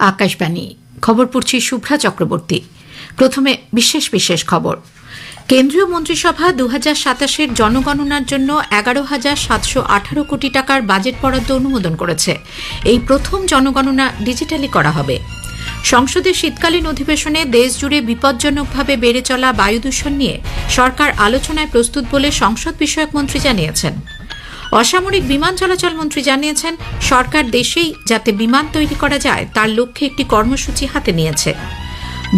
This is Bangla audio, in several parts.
আকাশবাণী খবর পড়ছি শুভ্রা চক্রবর্তী। প্রথমে বিশেষ খবর। কেন্দ্রীয় মন্ত্রিসভা ২০২৭-এর জনগণনার জন্য ১১,৭১৮ কোটি টাকার বাজেট বরাদ্দ অনুমোদন করেছে। এই প্রথম জনগণনা ডিজিটালি করা হবে। সংসদের শীতকালীন অধিবেশনে দেশজুড়ে বিপজ্জনকভাবে বেড়ে চলা বায়ু দূষণ নিয়ে সরকার আলোচনায় প্রস্তুত বলে সংসদ বিষয়ক মন্ত্রী জানিয়েছেন। অসামরিক বিমান চলাচল মন্ত্রী জানিয়েছেন, সরকার দেশেই যাতে বিমান তৈরি করা যায় তার লক্ষ্যে একটি কর্মসূচি হাতে নিয়েছে।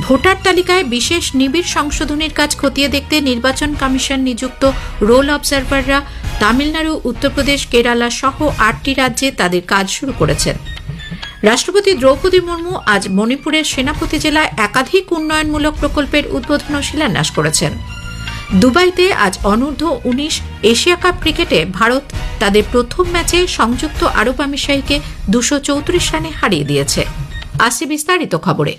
ভোটার তালিকায় বিশেষ নিবিড় সংশোধনের কাজ খতিয়ে দেখতে নির্বাচন কমিশন নিযুক্ত রোল অবজারভাররা তামিলনাড়ু, উত্তরপ্রদেশ, কেরালা সহ ৮টি রাজ্যে তাদের কাজ শুরু করেছেন। রাষ্ট্রপতি দ্রৌপদী মুর্মু আজ মণিপুরের সেনাপতি জেলায় একাধিক উন্নয়নমূলক প্রকল্পের উদ্বোধন ও শিলান্যাস করেছেন। দুবাইতে আজ অনূর্ধ্ব-19 এশিয়া কাপ ক্রিকেটে ভারত তাদের প্রথম ম্যাচে সংযুক্ত আরব আমিরশাহীকে ২৩৪ রানে হারিয়ে দিয়েছে। আসছে বিস্তারিত খবরে।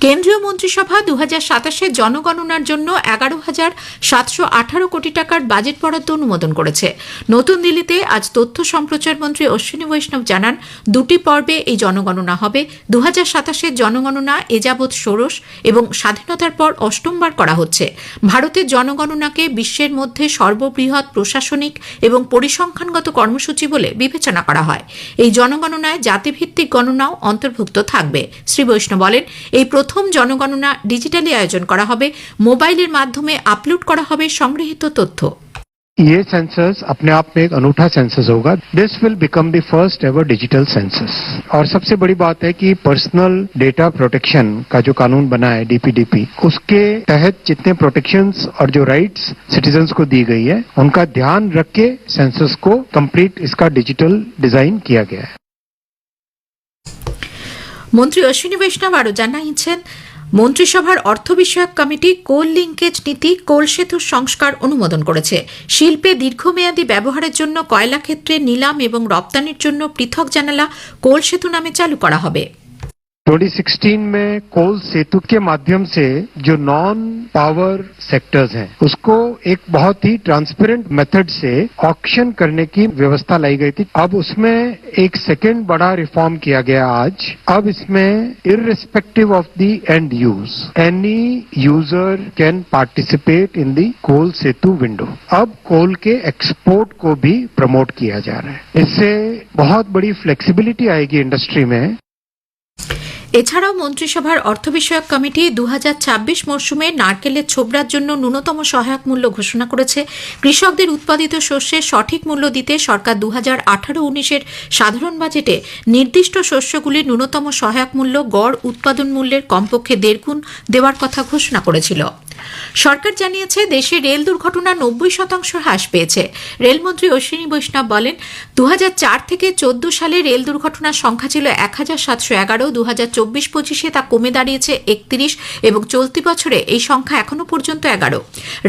কেন্দ্রীয় মন্ত্রিসভা ২০২৭-এর জনগণনার জন্য ১১,৭১৮ কোটি টাকার বাজেট বরাদ্দ অনুমোদন করেছে। নতুন দিল্লিতে আজ তথ্য সম্প্রচার মন্ত্রী অশ্বিনী বৈষ্ণব জানান, দুটি পর্বে এই জনগণনা হবে। ২০২৭-এর জনগণনা এযাবৎ ষোড়শ এবং স্বাধীনতার পর অষ্টমবার করা হচ্ছে। ভারতের জনগণনাকে বিশ্বের মধ্যে সর্ববৃহৎ প্রশাসনিক এবং পরিসংখ্যানগত কর্মসূচি বলে বিবেচনা করা হয়। এই জনগণনায় জাতিভিত্তিক গণনাও অন্তর্ভুক্ত থাকবে। শ্রী বৈষ্ণব বলেন, এই প্রথম জনগণনা ডিজিটালি আয়োজন করা হবে। মোবাইলের মাধ্যমে আপলোড করা হবে সংগৃহীত তথ্য। ये सेंसस अपने आप में एक अनूठा सेंसस होगा। This will become the first ever digital census. और सबसे बड़ी बात है कि पर्सनल डेटा प्रोटेक्शन का जो कानून बना है डीपीडीपी, उसके तहत जितने प्रोटेक्शंस और जो राइट्स सिटीजन्स को दी गई है उनका ध्यान रख के सेंसस को कंप्लीट इसका डिजिटल डिजाइन किया गया है। মন্ত্রী অশ্বিনী বৈষ্ণব আরও জানিয়েছেন, মন্ত্রিসভার অর্থ বিষয়ক কমিটি কোল লিঙ্কেজ নীতি, কোল সেতুর সংস্কার অনুমোদন করেছে। শিল্পে দীর্ঘমেয়াদী ব্যবহারের জন্য কয়লা ক্ষেত্রে নিলাম এবং রপ্তানির জন্য পৃথক জানালা কোল সেতু নামে চালু করা হবে। 2016 में कोल सेतु के माध्यम से जो नॉन पावर सेक्टर्स हैं उसको एक बहुत ही ट्रांसपेरेंट मेथड से ऑक्शन करने की व्यवस्था लाई गई थी। अब उसमें एक सेकंड बड़ा रिफॉर्म किया गया आज। अब इसमें irrespective of the end use any user can participate in the call Setu window. अब कोल के एक्सपोर्ट को भी प्रमोट किया जा रहा है। इससे बहुत बड़ी फ्लेक्सिबिलिटी आएगी इंडस्ट्री में। এছাড়াও মন্ত্রিসভার অর্থ বিষয়ক কমিটি ২০২৬ মরশুমে নারকেলের ছোবড়ার জন্য ন্যূনতম সহায়ক মূল্য ঘোষণা করেছে। কৃষকদের উৎপাদিত শস্যের সঠিক মূল্য দিতে সরকার ২০১৮-১৯-এর সাধারণ বাজেটে নির্দিষ্ট শস্যগুলির ন্যূনতম সহায়ক মূল্য গড় উৎপাদন মূল্যের কমপক্ষে ১.৫ গুণ দেওয়ার কথা ঘোষণা করেছিল। সরকার জানিয়েছে, দেশে রেল দুর্ঘটনা ৯০% হ্রাস পেয়েছে। রেলমন্ত্রী অশ্বিনী বৈষ্ণব বলেন, ২০০৪ থেকে ২০১৪ সালে রেল দুর্ঘটনার সংখ্যা ছিল ১,৭১১। ২০২৪-২৫-এ তা কমে দাঁড়িয়েছে ৩১ এবং চলতি বছরে এই সংখ্যা এখনও পর্যন্ত ১১।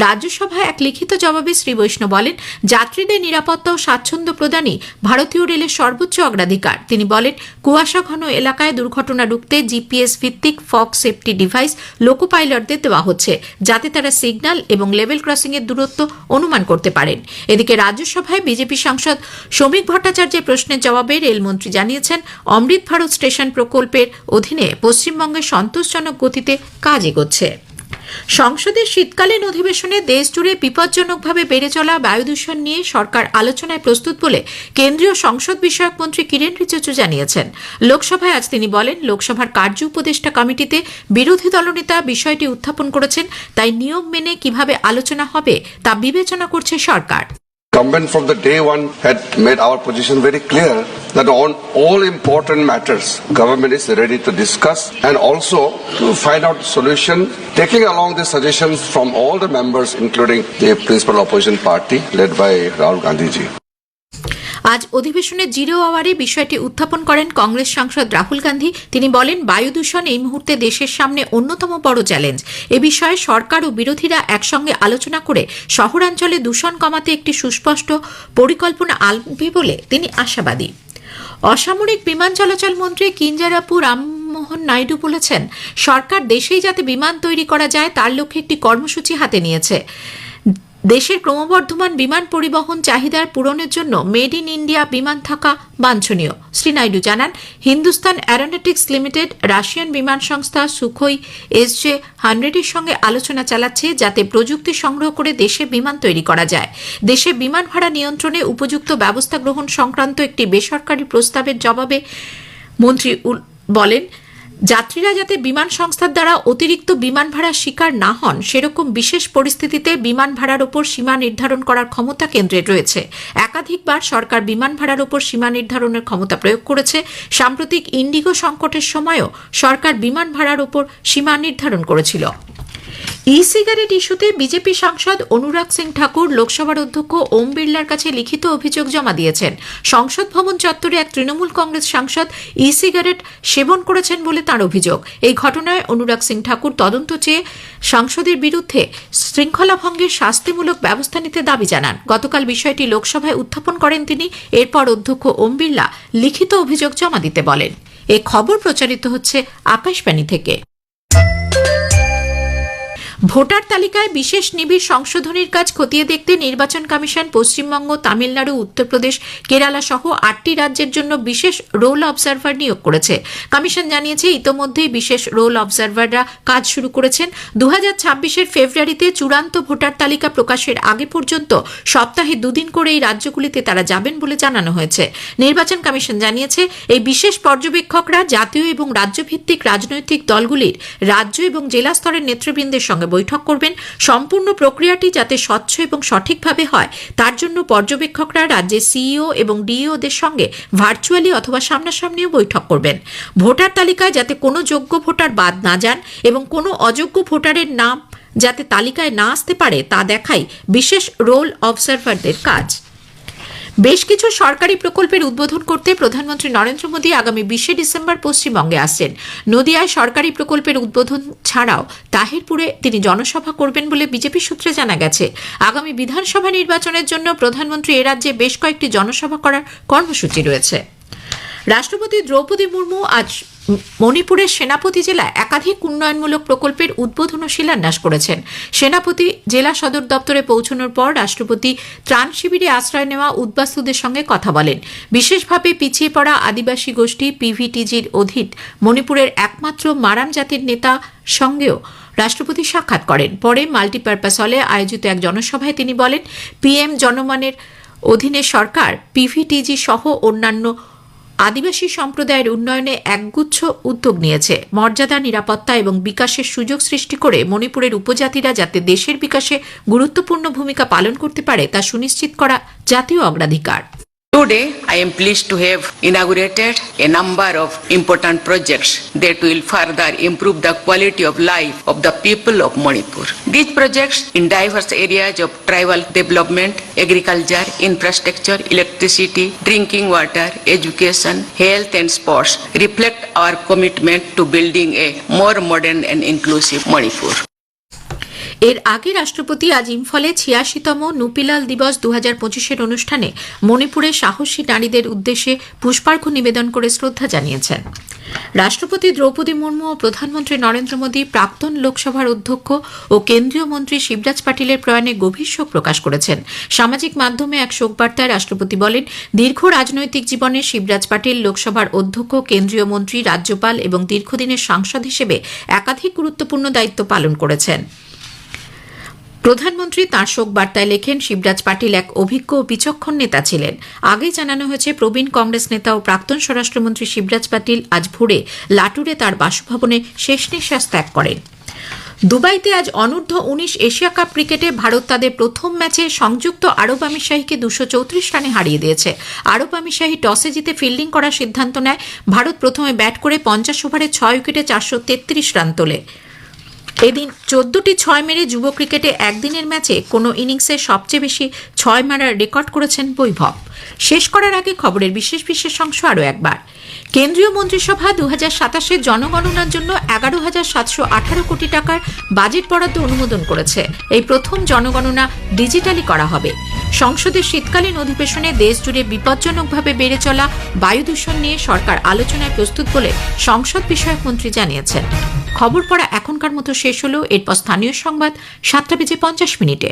রাজ্যসভায় এক লিখিত জবাবে শ্রী বৈষ্ণব বলেন, যাত্রীদের নিরাপত্তা ও স্বাচ্ছন্দ্য প্রদানই ভারতীয় রেলের সর্বোচ্চ অগ্রাধিকার। তিনি বলেন, কুয়াশা ঘন এলাকায় দুর্ঘটনা রুখতে জিপিএস ভিত্তিক ফগ সেফটি ডিভাইস লোকো পাইলটদের দেওয়া হচ্ছে, যাতে তারা সিগন্যাল এবং লেভেল ক্রসিং এর দূরত্ব অনুমান করতে পারেন। এদিকে রাজ্যসভায় বিজেপি সাংসদ শ্রমিক ভট্টাচার্যের প্রশ্নের জবাবে রেলমন্ত্রী জানিয়েছেন, অমৃত ভারত স্টেশন প্রকল্পের অধীনে পশ্চিমবঙ্গে সন্তোষজনক গতিতে কাজ এগোচ্ছে। সংসদের শীতকালীন অধিবেশনে দেশজুড়ে বিপজ্জনকভাবে বেড়ে চলা বায়ু দূষণ নিয়ে সরকার আলোচনায় প্রস্তুত বলে কেন্দ্রীয় সংসদ বিষয়ক মন্ত্রী কিরেন রিজিজু জানিয়েছেন। লোকসভায় আজ তিনি বলেন, লোকসভার কার্য উপদেষ্টা কমিটিতে বিরোধী দলনেতা বিষয়টি উত্থাপন করেছেন, তাই নিয়ম মেনে কিভাবে আলোচনা হবে তা বিবেচনা করছে সরকার। Government from the day one had made our position very clear that on all important matters, government is ready to discuss and also to find out solution, taking along the suggestions from all the members, including the principal opposition party led by Rahul Gandhi ji. আজ অধিবেশনে জিরো আওয়ারে বিষয়টি উত্থাপন করেন কংগ্রেস সাংসদ রাহুল গান্ধী। তিনি বলেন, বায়ু দূষণ এই মুহূর্তে দেশের সামনে অন্যতম বড় চ্যালেঞ্জ। এ বিষয়ে সরকার ও বিরোধীরা একসঙ্গে আলোচনা করে শহরাঞ্চলে দূষণ কমাতে একটি সুস্পষ্ট পরিকল্পনা আনবে বলে তিনি আশাবাদী। অসামরিক বিমান চলাচল মন্ত্রী কিঞ্জারাপু রামমোহন নাইডু বলেছেন, সরকার দেশেই যাতে বিমান তৈরি করা যায় তার লক্ষ্যে একটি কর্মসূচি হাতে নিয়েছে। দেশের ক্রমবর্ধমান বিমান পরিবহন চাহিদার পূরণের জন্য মেড ইন ইন্ডিয়া বিমান থাকা বাঞ্ছনীয়। শ্রী নাইডু জানান, হিন্দুস্তান অ্যারোনটিক্স লিমিটেড রাশিয়ান বিমান সংস্থা সুখোই SJ-100 এর সঙ্গে আলোচনা চালাচ্ছে, যাতে প্রযুক্তি সংগ্রহ করে দেশে বিমান তৈরি করা যায়। দেশে বিমান ভাড়া নিয়ন্ত্রণে উপযুক্ত ব্যবস্থা গ্রহণ সংক্রান্ত একটি বেসরকারি প্রস্তাবের জবাবে মন্ত্রী বলেন, যাত্রীরা যাতে বিমান সংস্থার দ্বারা অতিরিক্ত বিমান ভাড়ার শিকার না হন, সেরকম বিশেষ পরিস্থিতিতে বিমান ভাড়ার ওপর সীমা নির্ধারণ করার ক্ষমতা কেন্দ্রের রয়েছে। একাধিকবার সরকার বিমান ভাড়ার ওপর সীমা নির্ধারণের ক্ষমতা প্রয়োগ করেছে। সাম্প্রতিক ইন্ডিগো সংকটের সময়ও সরকার বিমান ভাড়ার ওপর সীমা নির্ধারণ করেছিল। ই-সিগারেট ইস্যুতে বিজেপি সাংসদ অনুরাগ সিং ঠাকুর লোকসভার অধ্যক্ষ ওম বিড়লার কাছে লিখিত অভিযোগ জমা দিয়েছেন। সংসদ ভবন চত্বরে এক তৃণমূল কংগ্রেস সাংসদ ই-সিগারেট সেবন করেছেন বলে তাঁর অভিযোগ। এই ঘটনায় অনুরাগ সিং ঠাকুর তদন্ত চেয়ে সাংসদের বিরুদ্ধে শৃঙ্খলা ভঙ্গের শাস্তিমূলক ব্যবস্থা নিতে দাবি জানান। গতকাল বিষয়টি লোকসভায় উত্থাপন করেন তিনি। এরপর অধ্যক্ষ ওম বিড়লা লিখিত অভিযোগ জমা দিতে বলেন। এ খবর প্রচারিত হচ্ছে আকাশবাণী থেকে। ভোটার তালিকায় বিশেষ নিবিড় সংশোধনীর কাজ খতিয়ে দেখতে নির্বাচন কমিশন পশ্চিমবঙ্গ, তামিলনাড়ু, উত্তরপ্রদেশ, কেরালা সহ 8টি রাজ্যের জন্য বিশেষ রোল অবজারভার নিয়োগ করেছে। কমিশন জানিয়েছে, ইতোমধ্যেই বিশেষ রোল অবজারভাররা কাজ শুরু করেছেন। 2026-এর ফেব্রুয়ারিতে চূড়ান্ত ভোটার তালিকা প্রকাশের আগে পর্যন্ত সপ্তাহে 2 দিন করে এই রাজ্যগুলিতে তারা যাবেন বলে জানানো হয়েছে। নির্বাচন কমিশন জানিয়েছে, এই বিশেষ পর্যবেক্ষকরা জাতীয় এবং রাজ্যভিত্তিক রাজনৈতিক দলগুলির রাজ্য এবং জেলা স্তরের নেতৃবৃন্দের সঙ্গে বৈঠক করবেন। সম্পূর্ণ প্রক্রিয়াটি যাতে স্বচ্ছ এবং সঠিকভাবে হয়, তার জন্য পর্যবেক্ষকরা রাজ্যের সিইও এবং ডিইওদের সঙ্গে ভার্চুয়ালি অথবা সামনাসামনিও বৈঠক করবেন। ভোটার তালিকায় যাতে কোনো যোগ্য ভোটার বাদ না যান এবং কোনো অযোগ্য ভোটারের নাম যাতে তালিকায় না আসতে পারে, তা দেখাই বিশেষ রোল অবজারভারদের কাজ। বেশ কিছু সরকারি প্রকল্পের উদ্বোধন করতে প্রধানমন্ত্রী নরেন্দ্র মোদী আগামী 20 ডিসেম্বর পশ্চিমবঙ্গে আসছেন। নদিয়ায় সরকারি প্রকল্পের উদ্বোধন ছাড়াও তাহিরপুরে তিনি জনসভা করবেন বলে বিজেপি সূত্রে জানা গেছে। আগামী বিধানসভা নির্বাচনের জন্য প্রধানমন্ত্রী এ রাজ্যে বেশ কয়েকটি জনসভা করার কর্মসূচি রয়েছে। রাষ্ট্রপতি দ্রৌপদী মুর্মু আজ মণিপুরের সেনাপতি জেলায় একাধিক উন্নয়নমূলক প্রকল্পের উদ্বোধন ও শিলান্যাস করেছেন। সেনাপতি জেলা সদর দপ্তরে পৌঁছানোর পর রাষ্ট্রপতি ত্রাণ শিবিরে আশ্রয় নেওয়া উদ্বাস্তুদের সঙ্গে কথা বলেন। বিশেষভাবে পিছিয়ে পড়া আদিবাসী গোষ্ঠী PVTGর অধীন মণিপুরের একমাত্র মারাম জাতির নেতা সঙ্গেও রাষ্ট্রপতি সাক্ষাৎ করেন। পরে মাল্টিপারপাস হলে আয়োজিত এক জনসভায় তিনি বলেন, PM জনমনের অধীনে সরকার PVTG সহ অন্যান্য আদিবাসী সম্প্রদায়ের উন্নয়নে একগুচ্ছ উদ্যোগ নিয়েছে। মর্যাদা, নিরাপত্তা এবং বিকাশের সুযোগ সৃষ্টি করে মণিপুরের উপজাতিরা যাতে দেশের বিকাশে গুরুত্বপূর্ণ ভূমিকা পালন করতে পারে, তা সুনিশ্চিত করা জাতীয় অগ্রাধিকার। Today, I am pleased to have inaugurated a number of important projects that will further improve the quality of life of the people of Manipur. These projects in diverse areas of tribal development, agriculture, infrastructure, electricity, drinking water, education, health and sports reflect our commitment to building a more modern and inclusive Manipur. এর আগে রাষ্ট্রপতি আজ ইম্ফলে 86তম নুপিলাল দিবস 2025-এর অনুষ্ঠানে মণিপুরের সাহসী নারীদের উদ্দেশ্যে পুষ্পার্ঘ্য নিবেদন করে শ্রদ্ধা জানিয়েছেন। রাষ্ট্রপতি দ্রৌপদী মুর্মু ও প্রধানমন্ত্রী নরেন্দ্র মোদী প্রাক্তন লোকসভার অধ্যক্ষ ও কেন্দ্রীয় মন্ত্রী শিবরাজ পাটিলের প্রয়াণে গভীর শোক প্রকাশ করেছেন। সামাজিক মাধ্যমে এক শোকবার্তায় রাষ্ট্রপতি বলেন, দীর্ঘ রাজনৈতিক জীবনে শিবরাজ পাটিল লোকসভার অধ্যক্ষ, কেন্দ্রীয় মন্ত্রী, রাজ্যপাল এবং দীর্ঘদিনের সাংসদ হিসেবে একাধিক গুরুত্বপূর্ণ দায়িত্ব পালন করেছেন। প্রধানমন্ত্রী তাঁর শোক বার্তায় লেখেন, শিবরাজ পাটিল এক অভিজ্ঞ ও বিচক্ষণ নেতা ছিলেন। আগেই জানানো হয়েছে, প্রবীণ কংগ্রেস নেতা ও প্রাক্তন স্বরাষ্ট্রমন্ত্রী শিবরাজ পাটিল আজ ভোরে লাটুরে তাঁর বাসভবনে শেষ নিঃশ্বাস ত্যাগ করেন। দুবাইতে আজ অনূর্ধ্ব-19 এশিয়া কাপ ক্রিকেটে ভারত তাদের প্রথম ম্যাচে সংযুক্ত আরব আমিরশাহীকে 234 রানে হারিয়ে দিয়েছে। আরব আমিরশাহী টসে জিতে ফিল্ডিং করার সিদ্ধান্ত নেয়। ভারত প্রথমে ব্যাট করে 50 ওভারে 6 উইকেটে 433 রান তোলে। এদিন 14টি 6 মেরে যুব ক্রিকেটে একদিনের ম্যাচে কোনো ইনিংসে সবচেয়ে বেশি 6 মারার রেকর্ড করেছেন বৈভব। শেষ করার আগে খবরের বিশেষ অংশ আরও একবার। কেন্দ্রীয় মন্ত্রিসভা 2027-এর জনগণনার জন্য 11,718 কোটি টাকার বাজেট বরাদ্দ অনুমোদন করেছে। এই প্রথম জনগণনা ডিজিটালি করা হবে। সংসদের শীতকালীন অধিবেশনে দেশজুড়ে বিপজ্জনকভাবে বেড়ে চলা বায়ু দূষণ নিয়ে সরকার আলোচনায় প্রস্তুত বলে সংসদ বিষয়ক মন্ত্রী জানিয়েছেন। খবর পড়া এখনকার মতো শেষ হলো। এরপর স্থানীয় সংবাদ 7:50 মিনিটে।